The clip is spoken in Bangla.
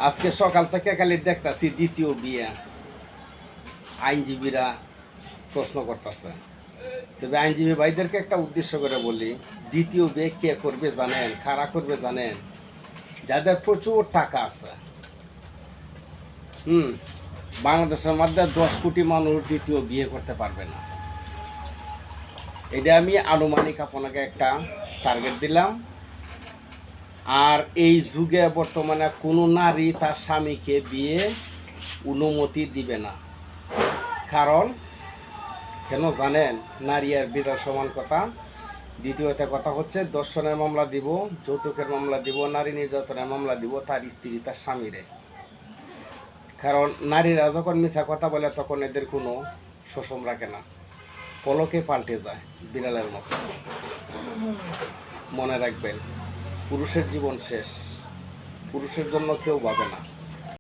আজকে সকাল থেকে খালি দেখতাছি দ্বিতীয় বিয়ে। আইনজীবীরা প্রশ্ন করতেছে। তবে আইনজীবী ভাইদেরকে একটা উদ্দেশ্য করে বলি, দ্বিতীয় বিয়ে কে করবে জানেন? কারা করবে জানেন? যাদের প্রচুর টাকা আছে। বাংলাদেশের মধ্যে 10 কোটি মানুষ দ্বিতীয় বিয়ে করতে পারবে না। এটা আমি আনুমানিক আপনাকে একটা টার্গেট দিলাম। আর এই যুগে বর্তমানে কোনো নারী তার স্বামীকে বিয়ে অনুমতি দিবে না। কারণ কেন জানেন? নারী আর বিড়াল সমান কথা। দ্বিতীয়ত কথা হচ্ছে ধর্ষণের মামলা দিব, যৌতুকের মামলা দিব, নারী নির্যাতনের মামলা দিব তার স্ত্রী তার স্বামীরে। কারণ নারীরা যখন মিছা কথা বলে তখন এদের কোনো শোষণ রাখে না, পলকে পাল্টে যায় বিড়ালের মতো। মনে রাখবেন, পুরুষের জীবন শেষ, পুরুষের জন্য কেউ ভাবে না।